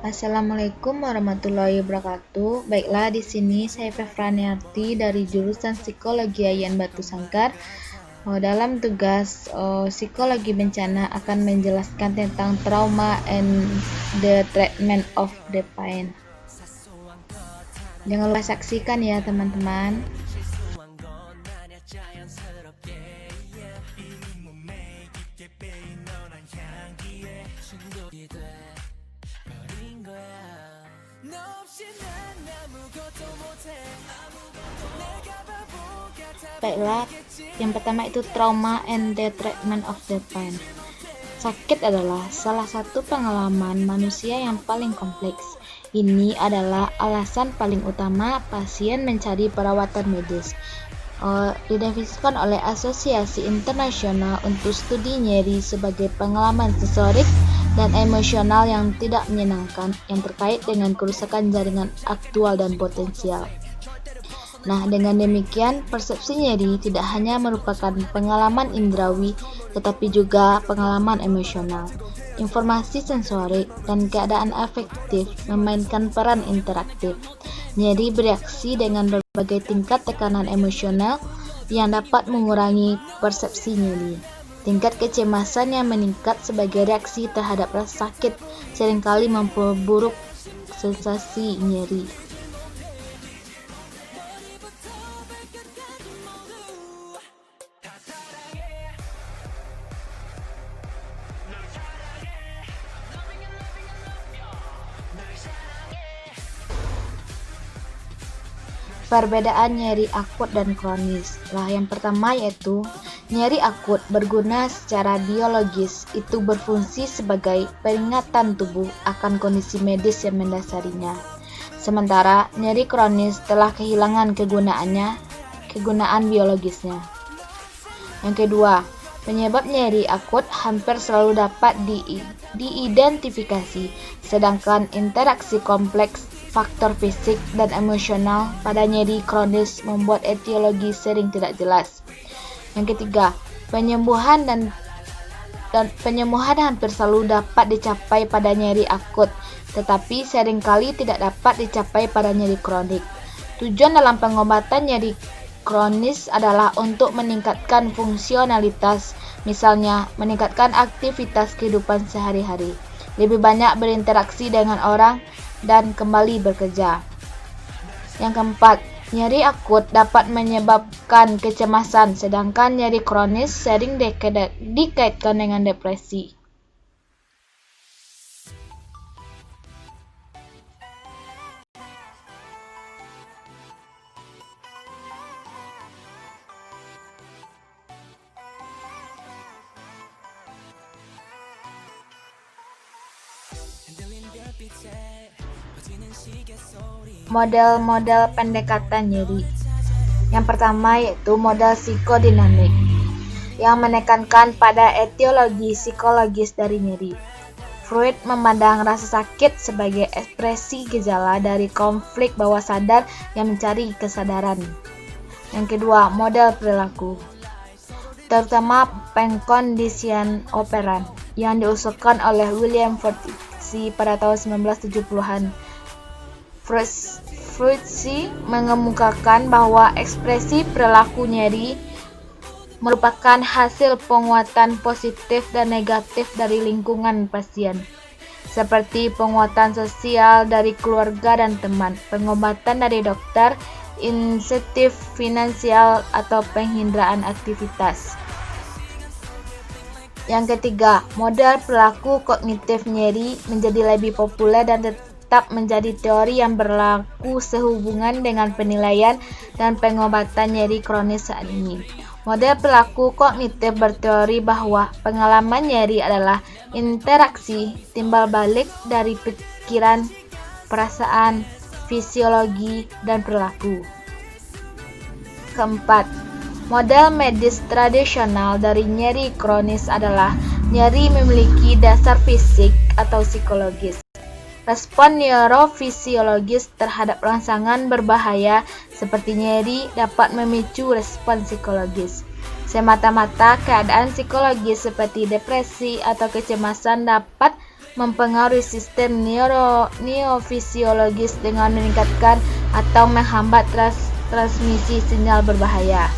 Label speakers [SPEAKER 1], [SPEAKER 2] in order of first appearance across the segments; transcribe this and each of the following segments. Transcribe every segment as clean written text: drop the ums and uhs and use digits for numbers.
[SPEAKER 1] Assalamualaikum warahmatullahi wabarakatuh. Baiklah, di sini saya Fefraniati dari jurusan Psikologi Yayan Batu Sangkar. Dalam tugas psikologi bencana akan menjelaskan tentang trauma and the treatment of the pain. Jangan lupa saksikan ya teman-teman. Baiklah, yang pertama itu trauma and the treatment of the pain. Sakit adalah salah satu pengalaman manusia yang paling kompleks. Ini adalah alasan paling utama pasien mencari perawatan medis. Didefinisikan oleh Asosiasi Internasional untuk Studi Nyeri sebagai pengalaman sensorik dan emosional yang tidak menyenangkan yang terkait dengan kerusakan jaringan aktual dan potensial. Nah, dengan demikian, persepsi nyeri tidak hanya merupakan pengalaman indrawi, tetapi juga pengalaman emosional. Informasi sensorik dan keadaan afektif memainkan peran interaktif. Nyeri bereaksi dengan berbagai tingkat tekanan emosional yang dapat mengurangi persepsi nyeri. Tingkat kecemasan yang meningkat sebagai reaksi terhadap rasa sakit seringkali memperburuk sensasi nyeri. Perbedaan nyeri akut dan kronis. Yang pertama yaitu nyeri akut berguna secara biologis, itu berfungsi sebagai peringatan tubuh akan kondisi medis yang mendasarinya. Sementara nyeri kronis telah kehilangan kegunaan biologisnya. Yang kedua, penyebab nyeri akut hampir selalu dapat diidentifikasi, sedangkan interaksi kompleks faktor fisik dan emosional pada nyeri kronis membuat etiologi sering tidak jelas. Yang ketiga, penyembuhan hampir selalu dapat dicapai pada nyeri akut, tetapi seringkali tidak dapat dicapai pada nyeri kronik. Tujuan dalam pengobatan nyeri kronis adalah untuk meningkatkan fungsionalitas, misalnya meningkatkan aktivitas kehidupan sehari-hari, lebih banyak berinteraksi dengan orang, dan kembali bekerja. Yang keempat, nyeri akut dapat menyebabkan kecemasan, sedangkan nyeri kronis sering dikaitkan dengan depresi. Model-model pendekatan nyeri. Yang pertama yaitu model psikodinamik, yang menekankan pada etiologi psikologis dari nyeri. Freud memandang rasa sakit sebagai ekspresi gejala dari konflik bawah sadar yang mencari kesadaran. Yang kedua, model perilaku, terutama pengkondisian operan, yang diusulkan oleh William Forsyth pada tahun 1970-an. Forsyth mengemukakan bahwa ekspresi perilaku nyeri merupakan hasil penguatan positif dan negatif dari lingkungan pasien, seperti penguatan sosial dari keluarga dan teman, pengobatan dari dokter, insentif finansial, atau penghindaraan aktivitas. Yang ketiga, model perilaku kognitif nyeri menjadi lebih populer dan tetap menjadi teori yang berlaku sehubungan dengan penilaian dan pengobatan nyeri kronis saat ini. Model perilaku kognitif berteori bahwa pengalaman nyeri adalah interaksi timbal balik dari pikiran, perasaan, fisiologi, dan perilaku. Keempat, model medis tradisional dari nyeri kronis adalah nyeri memiliki dasar fisik atau psikologis. Respon neurofisiologis terhadap rangsangan berbahaya seperti nyeri dapat memicu respon psikologis. Semata-mata keadaan psikologis seperti depresi atau kecemasan dapat mempengaruhi sistem neofisiologis dengan meningkatkan atau menghambat transmisi sinyal berbahaya.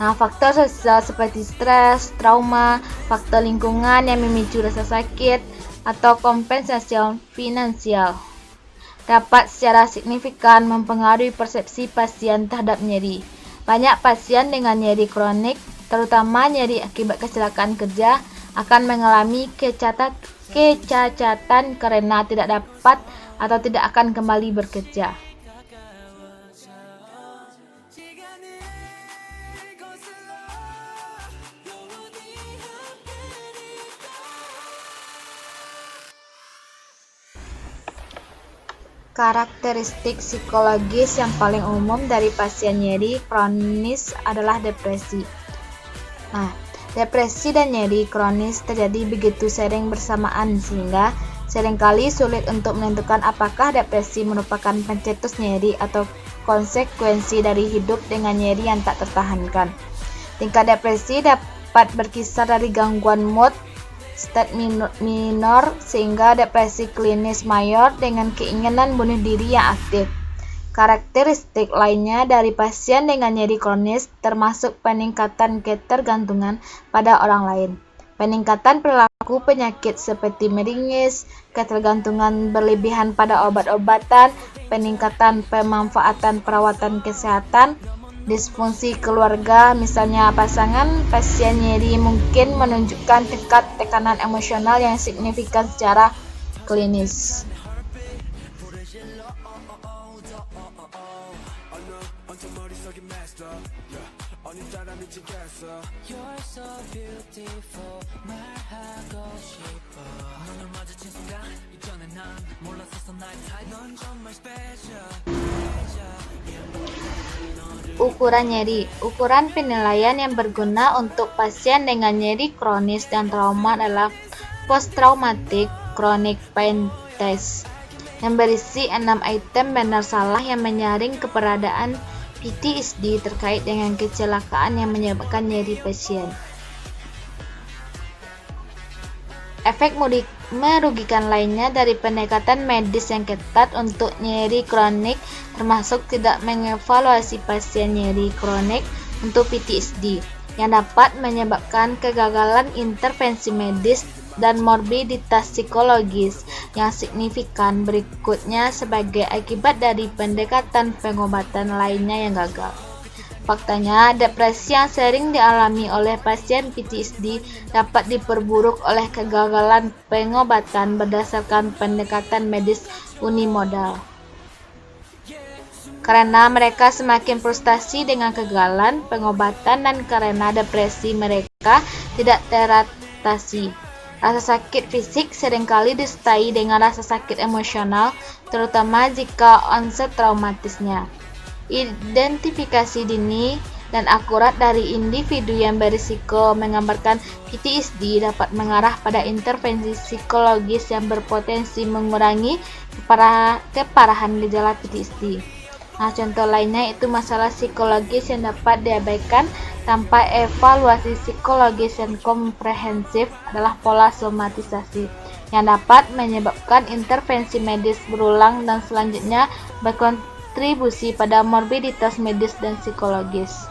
[SPEAKER 1] Nah, faktor sosial seperti stres, trauma, faktor lingkungan yang memicu rasa sakit, atau kompensasi finansial dapat secara signifikan mempengaruhi persepsi pasien terhadap nyeri. Banyak pasien dengan nyeri kronik, terutama nyeri akibat kecelakaan kerja, akan mengalami kecacatan karena tidak dapat atau tidak akan kembali bekerja. Karakteristik psikologis yang paling umum dari pasien nyeri kronis adalah depresi. Nah, depresi dan nyeri kronis terjadi begitu sering bersamaan sehingga seringkali sulit untuk menentukan apakah depresi merupakan pencetus nyeri atau konsekuensi dari hidup dengan nyeri yang tak tertahankan. Tingkat depresi dapat berkisar dari gangguan mood state minor sehingga depresi klinis mayor dengan keinginan bunuh diri yang aktif. Karakteristik lainnya dari pasien dengan nyeri kronis termasuk peningkatan ketergantungan pada orang lain, peningkatan perilaku penyakit seperti meringis, ketergantungan berlebihan pada obat-obatan, peningkatan pemanfaatan perawatan kesehatan, disfungsi keluarga, misalnya pasangan pasien nyeri mungkin menunjukkan tingkat tekanan emosional yang signifikan secara klinis. Ukuran nyeri. Ukuran penilaian yang berguna untuk pasien dengan nyeri kronis dan trauma adalah Post-Traumatic Chronic Pain Test yang berisi 6 item benar salah yang menyaring keberadaan PTSD terkait dengan kecelakaan yang menyebabkan nyeri pasien. Efek merugikan lainnya dari pendekatan medis yang ketat untuk nyeri kronik termasuk tidak mengevaluasi pasien nyeri kronik untuk PTSD yang dapat menyebabkan kegagalan intervensi medis dan morbiditas psikologis yang signifikan berikutnya sebagai akibat dari pendekatan pengobatan lainnya yang gagal. Faktanya, depresi yang sering dialami oleh pasien PTSD dapat diperburuk oleh kegagalan pengobatan berdasarkan pendekatan medis unimodal. Karena mereka semakin frustasi dengan kegagalan pengobatan dan karena depresi mereka tidak teratasi. Rasa sakit fisik seringkali disertai dengan rasa sakit emosional, terutama jika onset traumatisnya. Identifikasi dini dan akurat dari individu yang berisiko menggambarkan PTSD dapat mengarah pada intervensi psikologis yang berpotensi mengurangi keparahan gejala PTSD. Nah, contoh lainnya itu masalah psikologis yang dapat diabaikan tanpa evaluasi psikologis yang komprehensif adalah pola somatisasi yang dapat menyebabkan intervensi medis berulang dan selanjutnya berkontribusi pada morbiditas medis dan psikologis.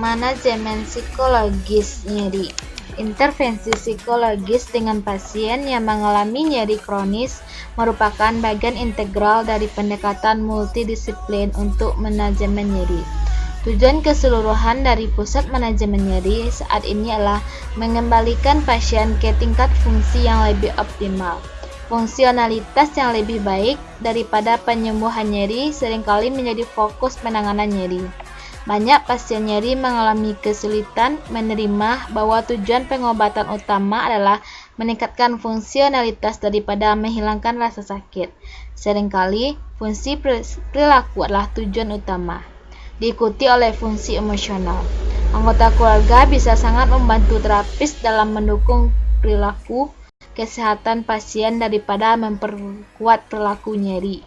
[SPEAKER 1] Manajemen psikologis nyeri. Intervensi psikologis dengan pasien yang mengalami nyeri kronis merupakan bagian integral dari pendekatan multidisiplin untuk manajemen nyeri. Tujuan keseluruhan dari pusat manajemen nyeri saat ini adalah mengembalikan pasien ke tingkat fungsi yang lebih optimal. Fungsionalitas yang lebih baik daripada penyembuhan nyeri seringkali menjadi fokus penanganan nyeri. Banyak pasien nyeri mengalami kesulitan menerima bahwa tujuan pengobatan utama adalah meningkatkan fungsionalitas daripada menghilangkan rasa sakit. Seringkali, fungsi perilaku adalah tujuan utama, diikuti oleh fungsi emosional. Anggota keluarga bisa sangat membantu terapis dalam mendukung perilaku kesehatan pasien daripada memperkuat perilaku nyeri.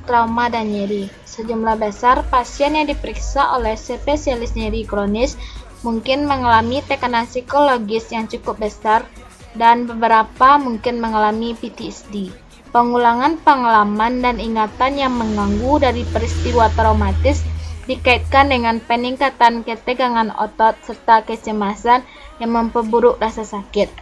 [SPEAKER 1] trauma dan nyeri. Sejumlah besar pasien yang diperiksa oleh spesialis nyeri kronis mungkin mengalami tekanan psikologis yang cukup besar dan beberapa mungkin mengalami PTSD. Pengulangan pengalaman dan ingatan yang mengganggu dari peristiwa traumatis dikaitkan dengan peningkatan ketegangan otot serta kecemasan yang memperburuk rasa sakit.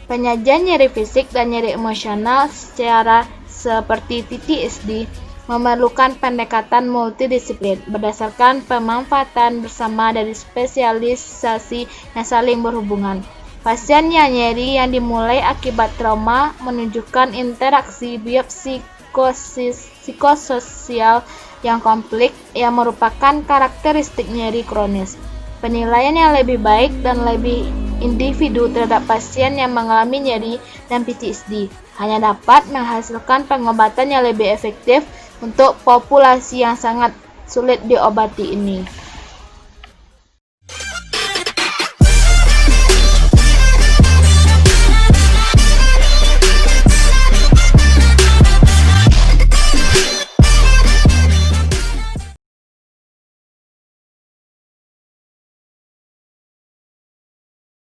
[SPEAKER 1] Penyajian nyeri fisik dan nyeri emosional secara seperti PTSD memerlukan pendekatan multidisiplin berdasarkan pemanfaatan bersama dari spesialisasi yang saling berhubungan. Pasien yang nyeri yang dimulai akibat trauma menunjukkan interaksi biopsikososial yang kompleks yang merupakan karakteristik nyeri kronis. Penilaian yang lebih baik dan lebih individu terhadap pasien yang mengalami nyeri dan PTSD hanya dapat menghasilkan pengobatan yang lebih efektif untuk populasi yang sangat sulit diobati ini.